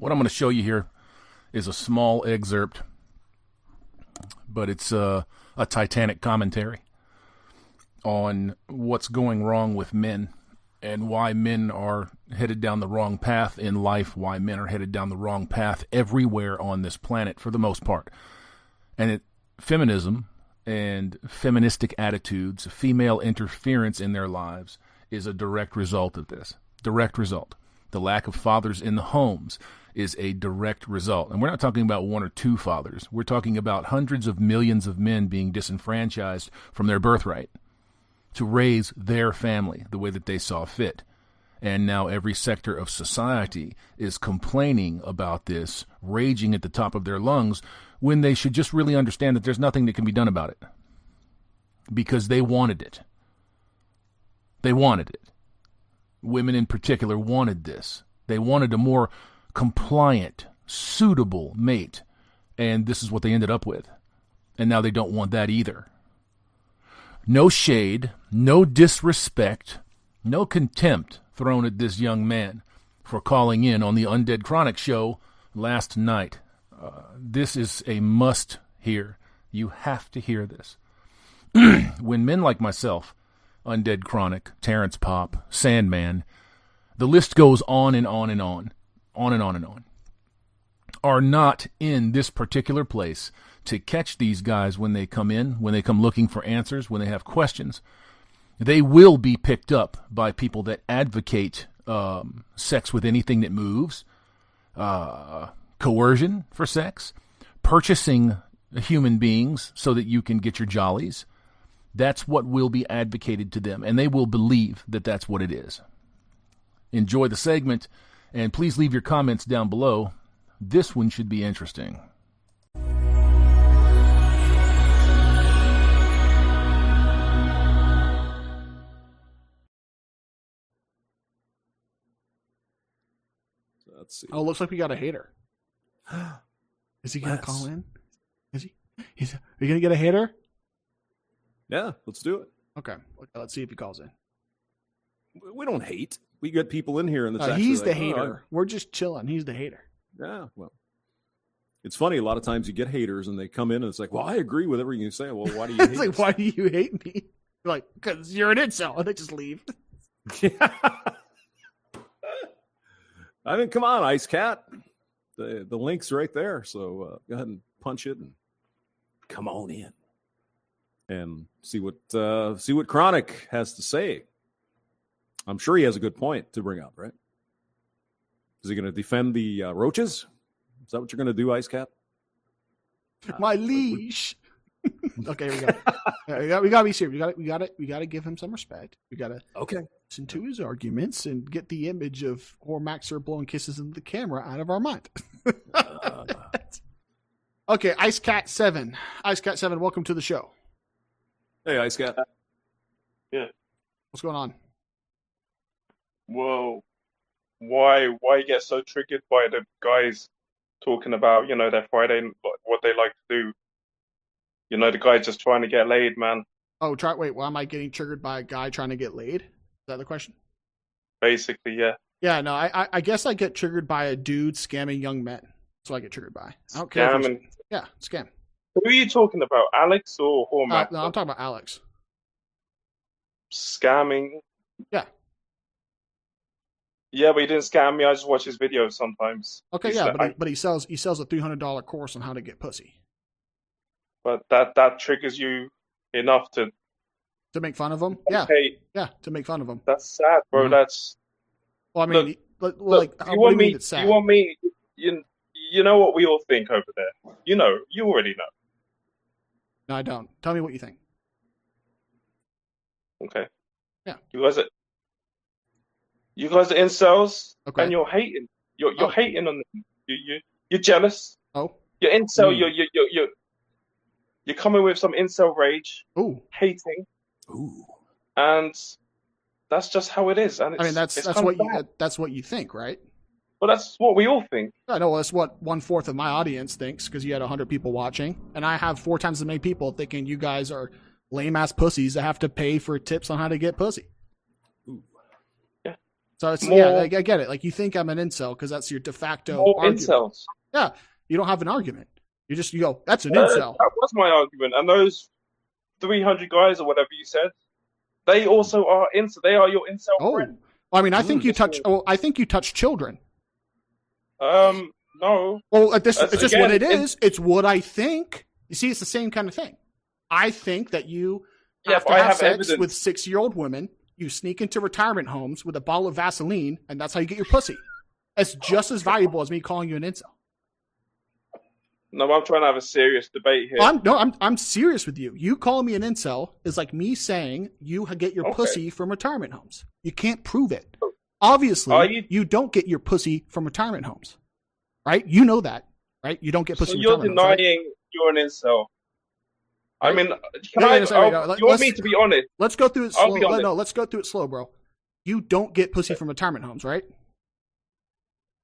What I'm going to show you here is a small excerpt, but it's a Titanic commentary on what's going wrong with men and why men are headed down the wrong path in life, why men are headed down the wrong path everywhere on this planet for the most part. And feminism and feministic attitudes, female interference in their lives is a direct result of this. Direct result. The lack of fathers in the homes is a direct result. And we're not talking about one or two fathers. We're talking about hundreds of millions of men being disenfranchised from their birthright to raise their family the way that they saw fit. And now every sector of society is complaining about this, raging at the top of their lungs, when they should just really understand that there's nothing that can be done about it. Because they wanted it. They wanted it. Women in particular wanted this. They wanted a more compliant, suitable mate. And this is what they ended up with. And now they don't want that either. No shade, no disrespect, no contempt thrown at this young man for calling in on the Undead Chronic show last night. This is a must hear. You have to hear this. When men like myself, Undead Chronic, Terrence Pop, Sandman, the list goes on and on and on and on and on, are not in this particular place to catch these guys when they come in, when they come looking for answers, when they have questions. They will be picked up by people that advocate sex with anything that moves, coercion for sex, purchasing human beings so that you can get your jollies. That's what will be advocated to them, and they will believe that that's what it is. Enjoy the segment, and please leave your comments down below. This one should be interesting. Let's see. Oh, looks like we got a hater. Is he going to call in? Is he? Are you going to get a hater? Yeah, let's do it. Okay, let's see if he calls in. We don't hate. We get people in here in the chat. He's the hater. We're just chilling. He's the hater. Yeah, well, it's funny. A lot of times you get haters and they come in and it's like, well, I agree with everything you say. Well, why do you hate It's like, why do you hate me? Like, because you're an incel. And they just leave. Yeah. I mean, come on, IceCat. The link's right there. So go ahead and punch it and come on in and see what Chronic has to say. I'm sure he has a good point to bring up, right? Is he going to defend the roaches? Is that what you're going to do, IceCat? My leash. Okay, we got it. We got to be serious. We got to give him some respect. We got to listen to his arguments and get the image of Hormaxer blowing kisses into the camera out of our mind. Okay, IceCat 7. IceCat 7, welcome to the show. Hey, IceCat. Yeah. What's going on? Whoa. Why you get so triggered by the guys talking about, their Friday, what they like to do? The guy just trying to get laid, man. Oh, wait, why am I getting triggered by a guy trying to get laid? Is that the question? Basically, yeah. Yeah, no, I guess I get triggered by a dude scamming young men. That's what I get triggered by. I don't care. Yeah, scam. Who are you talking about, Alex or Hormax? No, I'm talking about Alex. Scamming? Yeah. Yeah, but he didn't scam me. I just watch his videos sometimes. Okay, but he sells a $300 course on how to get pussy. But that triggers you enough to make fun of him? Yeah. Hey, yeah, to make fun of him. That's sad, bro. Mm-hmm. That's. Well, I mean, look, you want me? You want me? You know what we all think over there. You already know. No, I don't. Tell me what you think. Okay. Yeah. You guys are incels, okay. And you're hating. You're hating on them. You're jealous. Oh. You're incel. You're coming with some incel rage. Ooh. Hating. Ooh. And that's just how it is. And that's what you think, right? Well, that's what we all think. I know that's what 1/4 of my audience thinks because you had 100 people watching, and I have 4 times as many people thinking you guys are lame ass pussies that have to pay for tips on how to get pussy. Ooh. Yeah. So it's I get it. Like you think I'm an incel because that's your de facto more argument. incels. Yeah, you don't have an argument. You go, that's an incel. That was my argument. And those 300 guys or whatever you said, they also are incel. They are your incel friend. Well, I mean, I think you touch. Oh, I think you touch children. No. Well, it's just what it is. It's what I think. You see, it's the same kind of thing. I think that you have to have sex with 6-year-old women. You sneak into retirement homes with a bottle of Vaseline, and that's how you get your pussy. It's just as valuable as me calling you an incel. No, I'm trying to have a serious debate here. I'm serious with you. You calling me an incel is like me saying you get your pussy from retirement homes. You can't prove it. Obviously, you don't get your pussy from retirement homes, right? You know that, right? You don't get pussy. So you're denying you're an incel. I mean, you want me to be honest? Let's go through it slow. No, let's go through it slow, bro. You don't get pussy from retirement homes, right?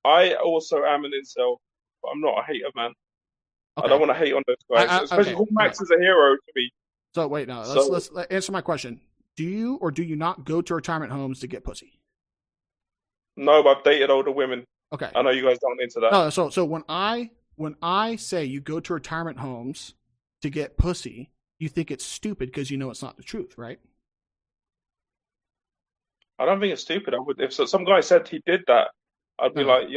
I also am an incel, but I'm not a hater, man. Okay. I don't want to hate on those guys, especially Max is a hero to me. So wait, no, let's answer my question. Do you or do you not go to retirement homes to get pussy? No, but I've dated older women. Okay, I know you guys don't into that. No, so when I say you go to retirement homes to get pussy, you think it's stupid because you know it's not the truth, right? I don't think it's stupid. I would if some guy said he did that, I'd be like,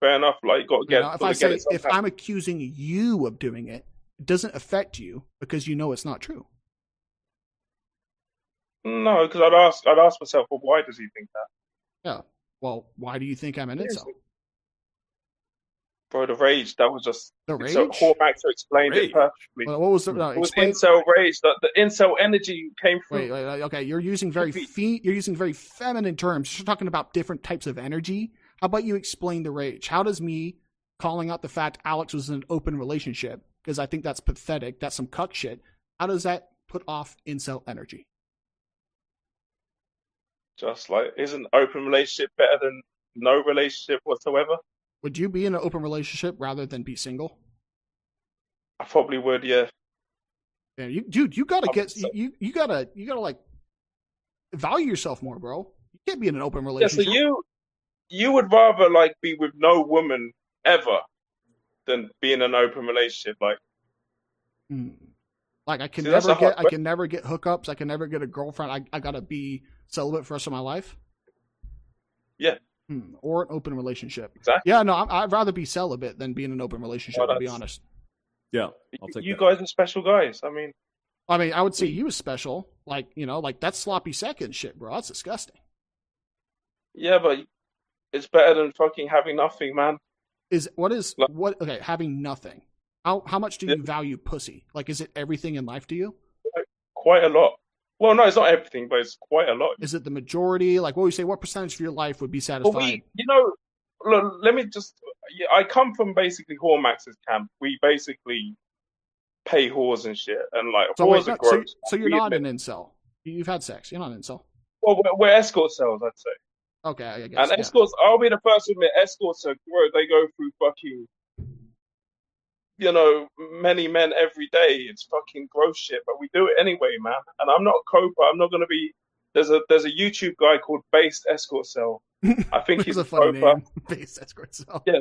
fair enough. Like, you got to get. If I'm accusing you of doing it, it doesn't affect you because you know it's not true. No, because I'd ask myself, well, why does he think that? Yeah. Well, why do you think I'm an incel? Bro, the rage, that was just the rage. So Hormax explained it perfectly. Well, what was the? No, it was incel rage. The incel energy came from. Wait, okay. You're using very feminine terms. You're talking about different types of energy. How about you explain the rage? How does me calling out the fact Alex was in an open relationship, because I think that's pathetic, that's some cuck shit, how does that put off incel energy? Just like, isn't open relationship better than no relationship whatsoever? Would you be in an open relationship rather than be single? I probably would, yeah. Yeah, you gotta you gotta like value yourself more, bro. You can't be in an open relationship. Yeah, so you would rather like be with no woman ever than be in an open relationship, like. Like I can never get hookups. I can never get a girlfriend. I gotta be celibate for the rest of my life. Yeah. Or an open relationship. Exactly. Yeah, no, I'd rather be celibate than be in an open relationship. To be honest. Yeah, I'll take you guys are special guys. I mean, I would say you as special. Like like that's sloppy second shit, bro. That's disgusting. Yeah, but it's better than fucking having nothing, man. Okay, having nothing. How much do you value pussy? Like, is it everything in life to you? Quite a lot. Well, no, it's not everything, but it's quite a lot. Is it the majority? Like, what would you say? What percentage of your life would be satisfied? Well, look, let me just. I come from basically Hormax's camp. We basically pay whores and shit, and like whores are gross. So you're not an incel. You've had sex. You're not an incel. Well, we're escort cells, I'd say. Okay, I guess. And escorts, I'll be the first to admit, escorts are gross. They go through fucking. Many men every day. It's fucking gross shit, but we do it anyway, man. And I'm not a coper. I'm not going to be. There's a YouTube guy called Based Escort Cell. I think he's a funny coper. Name. Based Escort Cell. Yeah,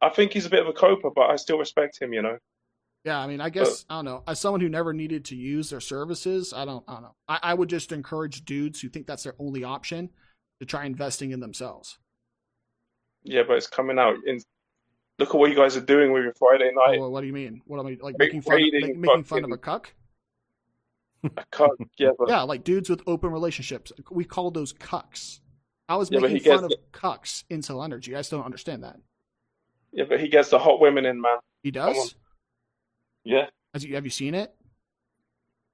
I think he's a bit of a coper, but I still respect him. Yeah, I mean, I guess I don't know. As someone who never needed to use their services, I don't know. I would just encourage dudes who think that's their only option to try investing in themselves. Yeah, but it's coming out in. Look at what you guys are doing with your Friday night. Oh, what do you mean? What am I like making fun of a cuck? A cuck, yeah. But... Yeah, like dudes with open relationships. We call those cucks. I was making fun of cucks incel energy. I still don't understand that. Yeah, but he gets the hot women in, man. He does? Yeah. Have you seen it?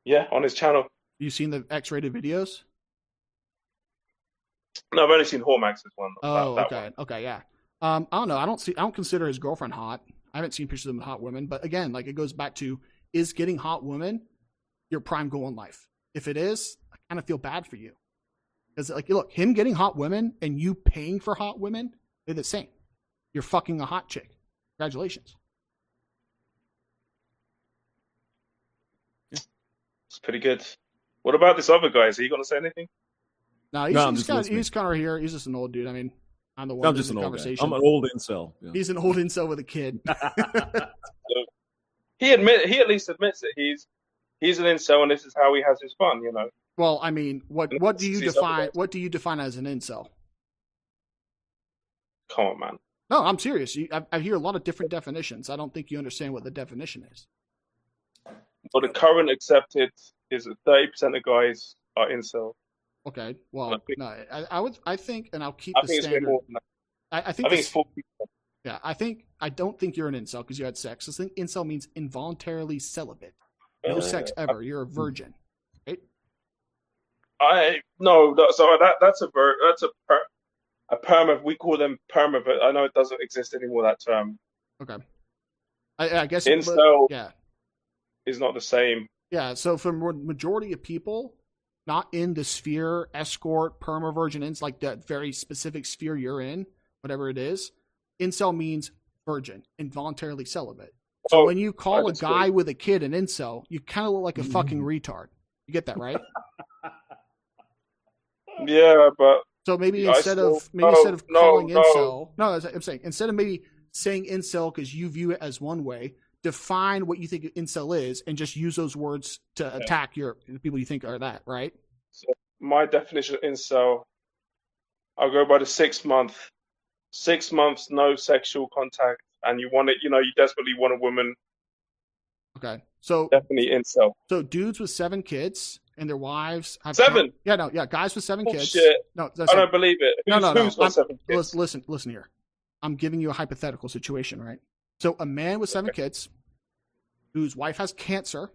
Yeah, on his channel. You seen the X-rated videos? No, I've only seen Hormax's one. Oh, okay. Okay, yeah. I don't know. I don't consider his girlfriend hot. I haven't seen pictures of him with hot women, but again, like it goes back to, is getting hot women your prime goal in life? If it is, I kind of feel bad for you. Because like, look, him getting hot women and you paying for hot women, they're the same. You're fucking a hot chick. Congratulations. It's pretty good. What about this other guy? Is he going to say anything? No, he's kind of here. He's just an old dude. I mean, I'm the one. I'm just an old guy. I'm an old incel. Yeah. He's an old incel with a kid. He at least admits it. He's an incel, and this is how he has his fun. You know. Well, I mean, what do you define? What do you define as an incel? Come on, man. No, I'm serious. I hear a lot of different definitions. I don't think you understand what the definition is. But the current accepted is that 30% of guys are incel. Okay, well, I think, and I'll keep the standard. It's more than that. I think it's 40%. Yeah, I don't think you're an incel because you had sex. I think incel means involuntarily celibate. No sex ever. You're a virgin, right? That's a perma. We call them perma, but I know it doesn't exist anymore. That term. Okay. I guess incel. Is not the same. Yeah. So for majority of people, not in the sphere, escort, perma, virgin, ins like that very specific sphere you're in, whatever it is, incel means virgin, involuntarily celibate. So when you call a guy with a kid an incel, you kind of look like a fucking retard. You get that, right? Yeah, but so maybe instead of calling incel, I'm saying instead of maybe saying incel because you view it as one way, define what you think incel is and just use those words to attack the people you think are that, right? So my definition of incel, I'll go by the 6 month. 6 months, no sexual contact, and you want it, you desperately want a woman. Okay. So definitely incel. So dudes with 7 kids and their wives have 7. Guys with 7 kids. Shit. No, I don't believe it. Who's got 7 kids? Listen here. I'm giving you a hypothetical situation, right? So a man with 7 kids whose wife has cancer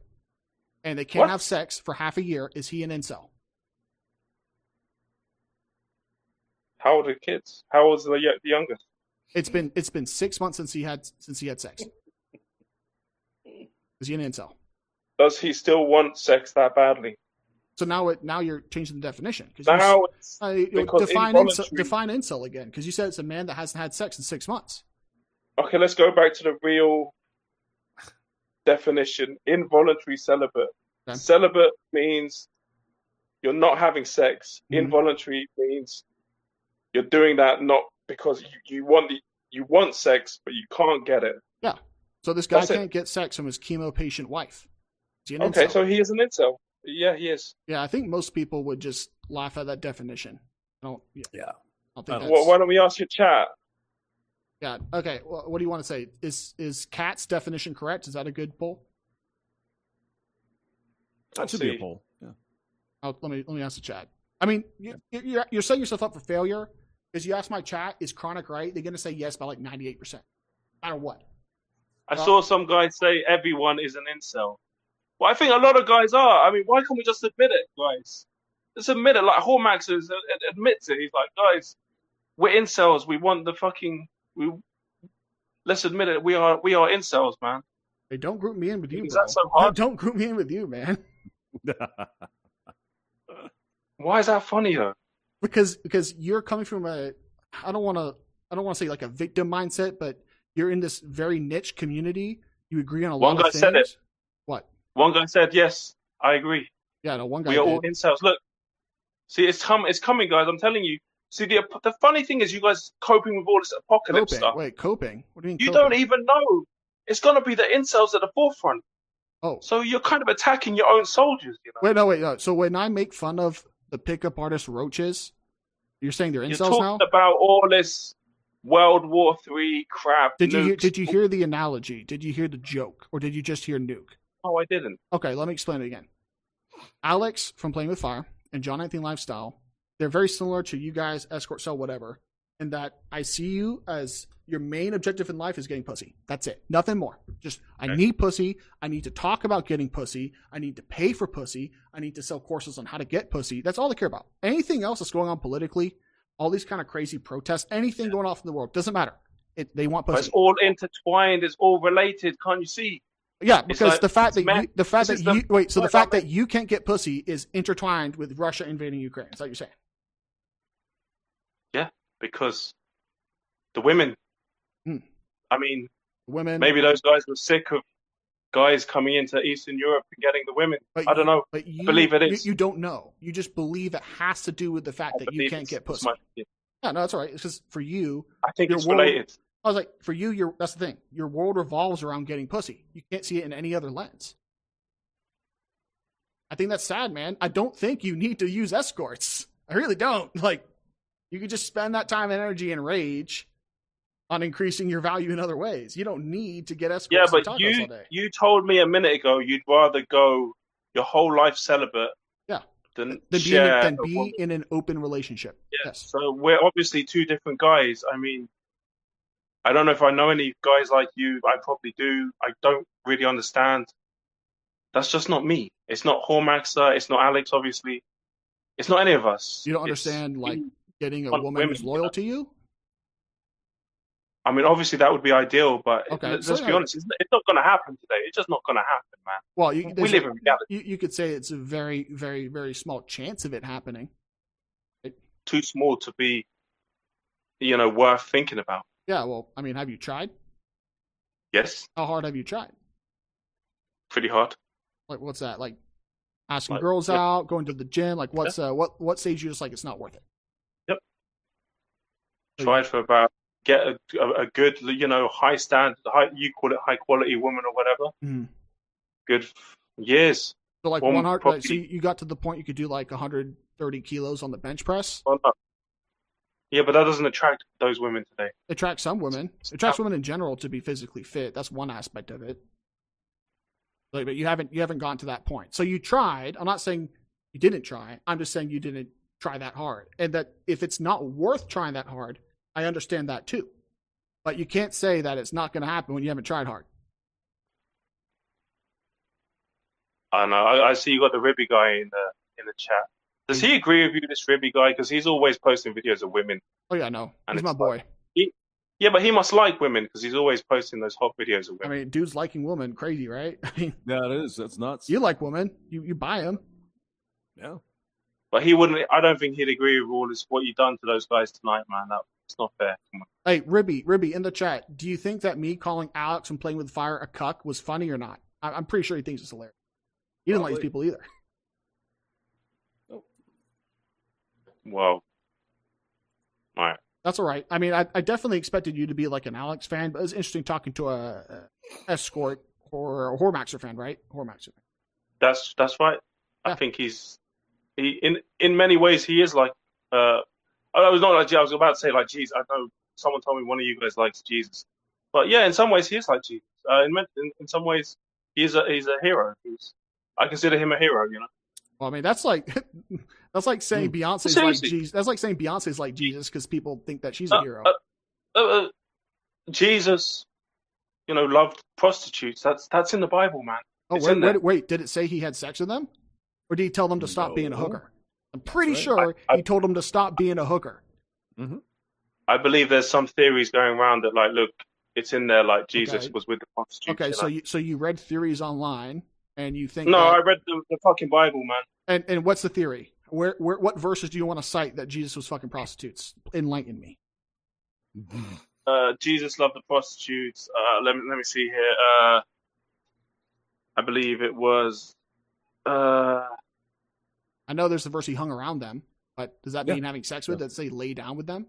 and they can't have sex for half a year, is he an incel? How old are the kids? How old is the youngest? It's been 6 months since he had sex. Is he an incel? Does he still want sex that badly? So now you're changing the definition. Now define incel again, because you said it's a man that hasn't had sex in 6 months. Okay, let's go back to the real definition. Involuntary celibate. Okay. Celibate means you're not having sex. Mm-hmm. Involuntary means you're doing that not because you want sex, but you can't get it. Yeah. So this guy can't get sex from his chemo patient wife. Is he an incel? So he is an incel. Yeah, he is. Yeah, I think most people would just laugh at that definition. I don't think why don't we ask your chat? Yeah. Okay. Well, what do you want to say? Is Cat's definition correct? Is that a good poll? That should be a poll. Yeah. Let me ask the chat. I mean, you're setting yourself up for failure because you ask my chat, is Chronic right? They're going to say yes by like 98%. No matter what. I saw some guys say everyone is an incel. Well, I think a lot of guys are. I mean, why can't we just admit it, guys? Just admit it. Like Hormax admits it. He's like, guys, we're incels. We want the fucking. Let's admit it. We are incels, man. Hey, don't group me in with you, Is bro. that so hard? Don't group me in with you, man. Why is that funny though? Because you're coming from I don't want to say like a victim mindset, but you're in this very niche community. You agree on a lot of things. One guy said it. What? One guy said, yes, I agree. Yeah, no, one guy We are all incels. Look, see, it's coming, guys. I'm telling you. See, the funny thing is you guys coping with all this apocalypse stuff. Wait, coping? What do you mean You don't even know. It's going to be the incels at the forefront. Oh. So you're kind of attacking your own soldiers, you know? Wait, no. So when I make fun of the pickup artist roaches, you're saying they're incels now? You're talking about all this World War III crap. Did you hear the analogy? Did you hear the joke? Or did you just hear nuke? Oh, I didn't. Okay, let me explain it again. Alex from Playing with Fire and John Anthony Lifestyle, they're very similar to you guys, Escort Cell, whatever, in that I see you as your main objective in life is getting pussy. That's it. Nothing more. Just, I need pussy. I need to talk about getting pussy. I need to pay for pussy. I need to sell courses on how to get pussy. That's all they care about. Anything else that's going on politically, all these kind of crazy protests, anything going off in the world, doesn't matter. They want pussy. But it's all intertwined. It's all related. Can't you see? Yeah, because like, the fact that you can't get pussy is intertwined with Russia invading Ukraine. Is that what you're saying? Yeah, because the women. I mean, women. Maybe those guys were sick of guys coming into Eastern Europe and getting the women. But I don't know. But I believe it is. You don't know. You just believe it has to do with the fact that you can't get pussy. Yeah, no, that's all right. It's because for you, I think it's related. I was like, for you, that's the thing. Your world revolves around getting pussy. You can't see it in any other lens. I think that's sad, man. I don't think you need to use escorts. I really don't. Like, you could just spend that time and energy and rage on increasing your value in other ways. You don't need to get escorts. Yeah, but all day. You told me a minute ago you'd rather go your whole life celibate. Yeah. Than be in an open relationship. Yeah. Yes. So we're obviously two different guys. I mean, I don't know if I know any guys like you. I probably do. I don't really understand. That's just not me. It's not Hormaxer. It's not Alex, obviously. It's not any of us. You don't understand, getting a woman who's loyal to you? I mean, obviously that would be ideal, but okay, let's be honest, it's not going to happen today. It's just not going to happen, man. Well, we live in reality. You could say it's a very, very, very small chance of it happening. Too small to be, worth thinking about. Yeah, well, I mean, have you tried? Yes. How hard have you tried? Pretty hard. Like, what's that? Like, asking girls out, going to the gym? Like, what stage you just like, it's not worth it? Yep. Tried for about, get a good, high standard, you call it high quality woman or whatever. Mm. Good years. So like 100, so you got to the point you could do like 130 kilos on the bench press? Oh, no. Yeah, but that doesn't attract those women today. It attracts some women. It attracts women in general to be physically fit. That's one aspect of it. But you haven't gotten to that point. So you tried. I'm not saying you didn't try. I'm just saying you didn't try that hard. And that if it's not worth trying that hard, I understand that too. But you can't say that it's not going to happen when you haven't tried hard. I know. I see you got the Ribby guy in the chat. Does he agree with you, this Ribby guy? Because he's always posting videos of women. Oh yeah, no, he's my boy. Yeah, but he must like women because he's always posting those hot videos of women. I mean, dudes liking women, crazy, right? I mean, yeah, it is. That's nuts. You like women, you buy them. Yeah, but he wouldn't. I don't think he'd agree with all this what you've done to those guys tonight, man. It's not fair. Hey, Ribby, in the chat, do you think that me calling Alex and playing with fire a cuck was funny or not? I'm pretty sure he thinks it's hilarious. He didn't like these people either. Well, all right. That's all right. I mean, I definitely expected you to be like an Alex fan, but it was interesting talking to a escort or a Hormaxer fan, right? Hormaxer. That's right. Yeah. I think he in many ways he is like. I was not like I was about to say like Jesus. I know someone told me one of you guys likes Jesus, but yeah, in some ways he is like Jesus. In some ways he's a hero. I consider him a hero. Well, I mean, that's like saying Beyonce's like Jesus. That's like saying Beyonce's like Jesus because people think that she's a hero. Jesus, loved prostitutes. That's in the Bible, man. Oh, wait, did it say he had sex with them, or did he tell them to stop being a hooker? I'm pretty sure he told them to stop being a hooker. Mm-hmm. I believe there's some theories going around that, like, look, it's in there, like Jesus was with the prostitutes. Okay, so you read theories online. And you think? No, I read the fucking Bible, man. And what's the theory? What verses do you want to cite that Jesus was fucking prostitutes? Enlighten me. Jesus loved the prostitutes. Let me see here. I believe it was. I know there's the verse he hung around them, but does that mean having sex with? Does it say lay down with them?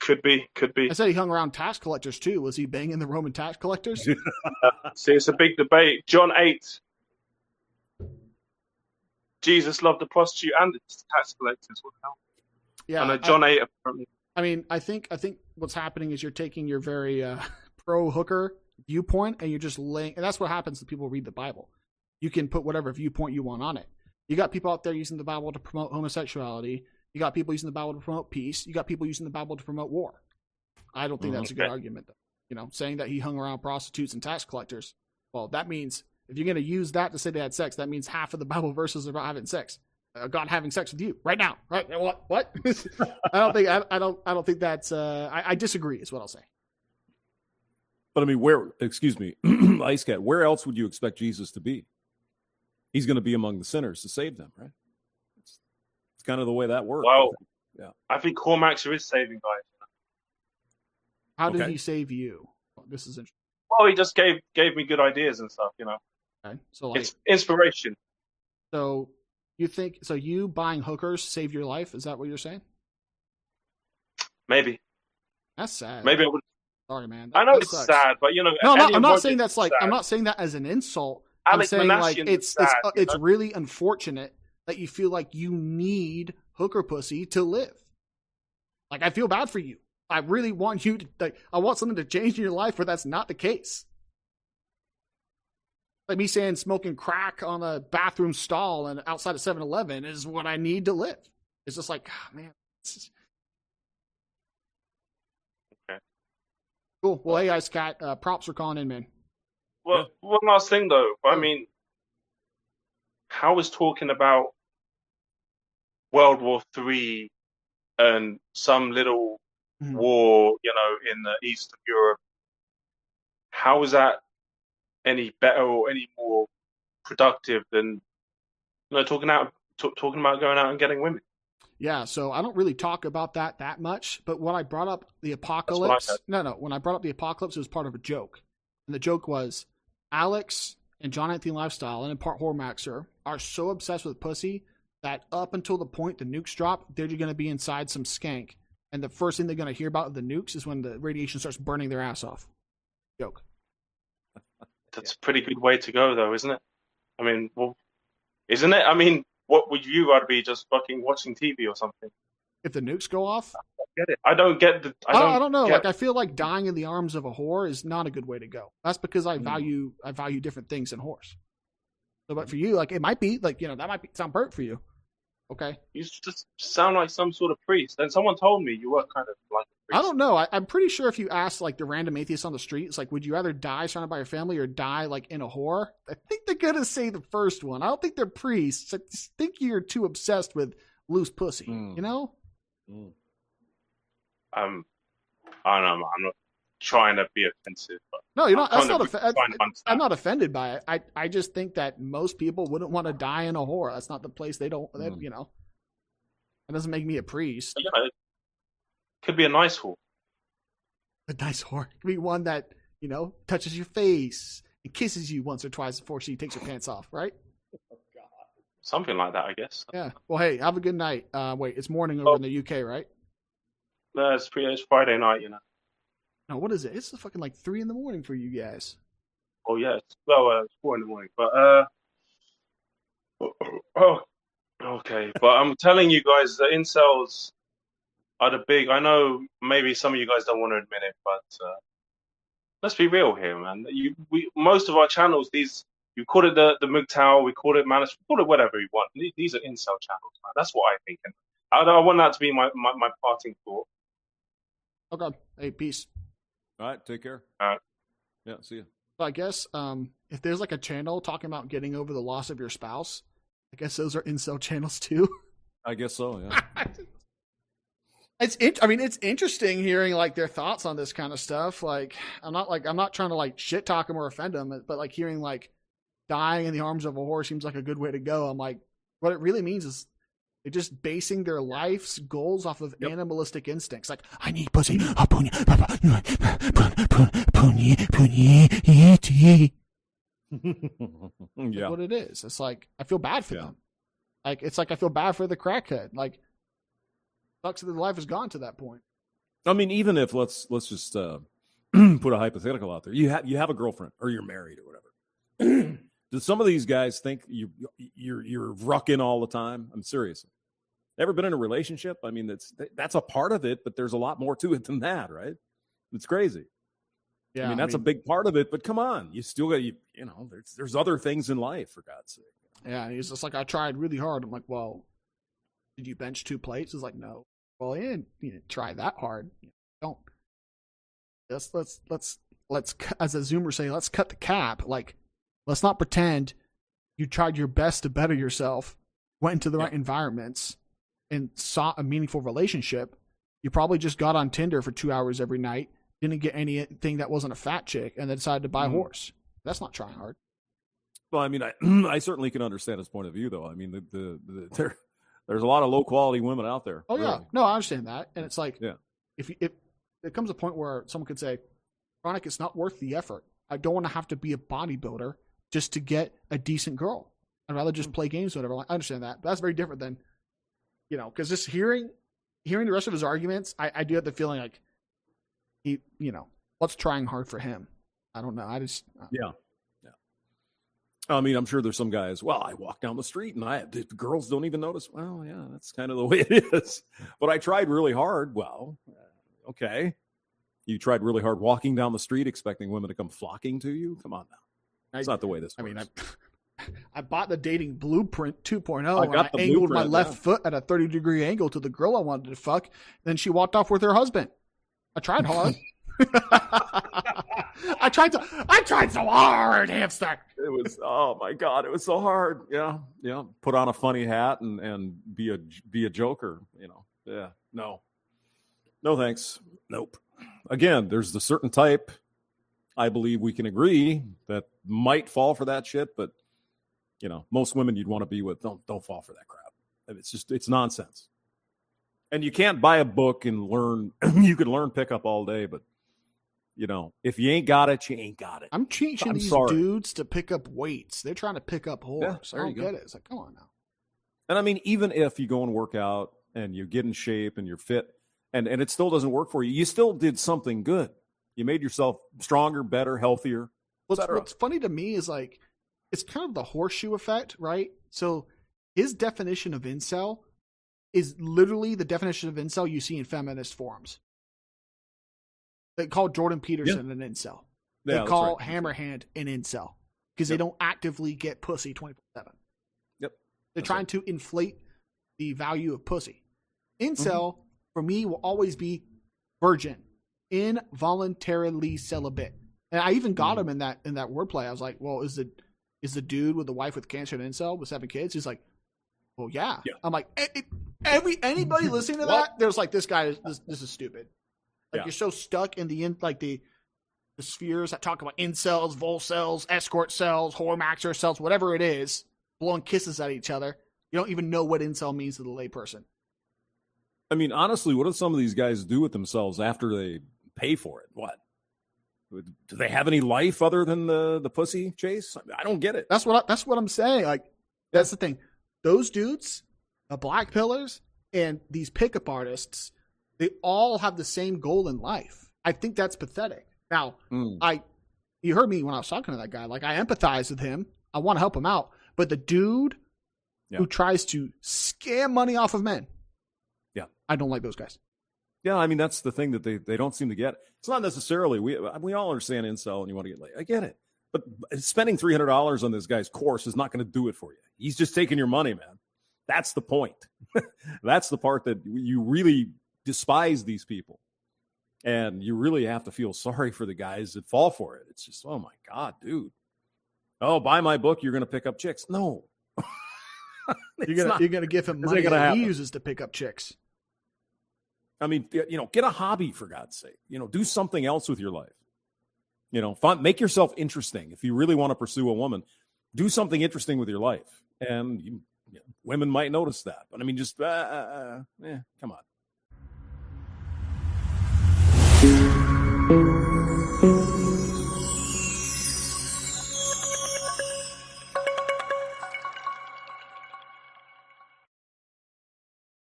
Could be. I said he hung around tax collectors too. Was he banging the Roman tax collectors? See, it's a big debate. John 8. Jesus loved the prostitute and the tax collectors. What the hell? Yeah, I know John 8. Apparently. I mean, I think what's happening is you're taking your very pro hooker viewpoint and you're just laying, and that's what happens when people read the Bible. You can put whatever viewpoint you want on it. You got people out there using the Bible to promote homosexuality. You got people using the Bible to promote peace. You got people using the Bible to promote war. I don't think that's a good argument, though. Saying that he hung around prostitutes and tax collectors. Well, that means if you're going to use that to say they had sex, that means half of the Bible verses are about having sex. God having sex with you right now, right? What? I don't think that's. I disagree. Is what I'll say. But I mean, excuse me, IceCat, where else would you expect Jesus to be? He's going to be among the sinners to save them, right? It's kind of the way that works. Well, I think Cormaxer is saving guys. How did he save you? This is interesting. Well, he just gave me good ideas and stuff, you know. Okay. So like, It's inspiration. So you think you buying hookers saved your life? Is that what you're saying? Maybe. That's sad. Maybe I would. Sorry, man. I know that it's sucks. sad, but you know, No, Elliot I'm not Rodgers saying that's like. sad. I'm not saying that as an insult. Alex I'm saying like Manashian it's is sad, it's really unfortunate that you feel like you need hooker pussy to live. Like I feel bad for you. I really want you to. Like, I want something to change in your life, but that's not the case. Like me saying smoking crack on a bathroom stall and outside of 7-Eleven is what I need to live. It's just like, oh, man. Okay. Cool. Well, hey, IceCat, props for calling in, man. Well, one last thing though. I mean, how is talking about World War III and some little war, you know, in the east of Europe, how is that any better or any more productive than, you know, talking about going out and getting women? Yeah, so I don't really talk about that much, but when I brought up the apocalypse, when I brought up the apocalypse, it was part of a joke. And the joke was Alex and John Anthony Lifestyle, and in part Hormaxer, are so obsessed with pussy that up until the point the nukes drop, they're going to be inside some skank. And the first thing they're going to hear about the nukes is when the radiation starts burning their ass off. Joke. That's a pretty good way to go, though, isn't it? I mean, well, isn't it? I mean, what would you rather be, just fucking watching TV or something? If the nukes go off? Get it. I don't get the. I don't know. Like, I feel like dying in the arms of a whore is not a good way to go. That's because I value different things in whores. So, but for you, like, it might be like, you know, that might sound perfect for you. Okay. You just sound like some sort of priest. And someone told me you were kind of like a priest. I don't know. I'm pretty sure if you ask like the random atheist on the street, it's like, would you rather die surrounded by your family or die like in a whore? I think they're gonna say the first one. I don't think they're priests. I think you're too obsessed with loose pussy. You know? I don't know. I'm not trying to be offensive, but no, you're not. I'm not offended by it. I just think that most people wouldn't want to die in a whore. That's not the place they don't. You know, it doesn't make me a priest. You know, it could be a nice whore. A nice whore. It could be one that, you know, touches your face and kisses you once or twice before she takes her pants off, right? Something like that, I guess. Yeah. Well, hey, have a good night. Wait, it's morning over in the UK, right? No, it's Friday night, you know. No, what is it? It's fucking like 3 a.m. for you guys. Oh yeah, it's 4 a.m. But okay. But I'm telling you guys, the incels are the big. I know maybe some of you guys don't want to admit it, but let's be real here, man. Most of our channels, you call it the MGTOW, we call it Manish, we call it whatever you want. These are incel channels, man. That's what I think. And I want that to be my parting thought. Okay. Hey, peace. All right, take care. All right. Yeah, see you. So I guess if there's like a channel talking about getting over the loss of your spouse, I guess those are incel channels too. I guess so, yeah. It's interesting hearing like their thoughts on this kind of stuff. Like, I'm not trying to like shit talk them or offend them, but like hearing like dying in the arms of a whore seems like a good way to go. I'm like, what it really means is they're just basing their life's goals off of animalistic instincts. Like, I need pussy. Yeah. That's what it is. It's like, I feel bad for them. Like, it's like I feel bad for the crackhead. Like, sucks that their life has gone to that point. I mean, even if let's just put a hypothetical out there. You have a girlfriend or you're married or whatever. Do some of these guys think you're rucking all the time? I'm serious. Ever been in a relationship? I mean, that's a part of it, but there's a lot more to it than that, right? It's crazy. Yeah, I mean, that's a big part of it, but come on, you still got you know, there's other things in life, for God's sake. Yeah, he's just like, I tried really hard. I'm like, well, did you bench 2 plates? He's like, no. Well, you didn't try that hard. Don't. Let's as a Zoomer say, let's cut the cap. Like, let's not pretend you tried your best to better yourself, went into the right environments, and sought a meaningful relationship. You probably just got on Tinder for 2 hours every night, didn't get anything that wasn't a fat chick, and then decided to buy a horse. That's not trying hard. Well, I mean, I certainly can understand his point of view, though. I mean, there's a lot of low quality women out there. Oh, really. Yeah. No, I understand that. And it's like, if it comes a point where someone could say, Chronic, it's not worth the effort. I don't want to have to be a bodybuilder just to get a decent girl. I'd rather just play games or whatever. I understand that. But that's very different than, because just hearing the rest of his arguments, I do have the feeling like he, what's trying hard for him? I don't know. Yeah. I mean, I'm sure there's some guys, well, I walk down the street and the girls don't even notice. Well, yeah, that's kind of the way it is. But I tried really hard. Well, okay. You tried really hard walking down the street expecting women to come flocking to you? Come on now. That's not the way this works. I bought the dating blueprint 2.0 and I angled my left foot at a 30-degree angle to the girl I wanted to fuck. Then she walked off with her husband. I tried hard. I tried so hard, hamster. It was, oh my God, it was so hard. Yeah. Put on a funny hat and be a joker, Yeah. No, thanks. Nope. Again, there's the certain type I believe we can agree that might fall for that shit, but most women you'd want to be with don't fall for that crap. It's nonsense. And you can't buy a book and learn. You could learn pickup all day, but if you ain't got it, you ain't got it. I'm teaching these dudes to pick up weights. They're trying to pick up whores. I don't get it. It's like, come on now. And I mean, even if you go and work out and you get in shape and you're fit and it still doesn't work for you, you still did something good. You made yourself stronger, better, healthier. What's funny to me is like, it's kind of the horseshoe effect, right? So his definition of incel is literally the definition of incel you see in feminist forums. They call Jordan Peterson an incel. They call Hammerhand an incel because they don't actively get pussy 24/7. Yep. They're trying to inflate the value of pussy. Incel, for me, will always be virgin, involuntarily celibate. And I even got him in that wordplay. I was like, well, is the dude with the wife with cancer an incel with 7 kids? He's like, well, yeah. I'm like, anybody listening to that, there's like, this guy, this is stupid. Like, you're so stuck in the spheres that talk about incels, volcels, escort cells, whoremaxer cells, whatever it is, blowing kisses at each other. You don't even know what incel means to the layperson. I mean, honestly, what do some of these guys do with themselves after they pay for it? What? Do they have any life other than the pussy chase? I don't get it. That's what I'm saying. Like, that's the thing. Those dudes, the black pillars, and these pickup artists, they all have the same goal in life. I think that's pathetic. Now, you heard me when I was talking to that guy. Like, I empathize with him. I want to help him out. But the dude who tries to scam money off of men, I don't like those guys. Yeah, I mean, that's the thing that they don't seem to get. It's not necessarily, we all understand incel and you want to get laid. I get it. But spending $300 on this guy's course is not going to do it for you. He's just taking your money, man. That's the point. That's the part that you really despise these people. And you really have to feel sorry for the guys that fall for it. It's just, oh my God, dude. Oh, buy my book, you're going to pick up chicks. No. You're going to give him money that he uses to pick up chicks. I mean, get a hobby, for God's sake. Do something else with your life. Make yourself interesting. If you really want to pursue a woman, do something interesting with your life. And women might notice that. But I mean, just, come on.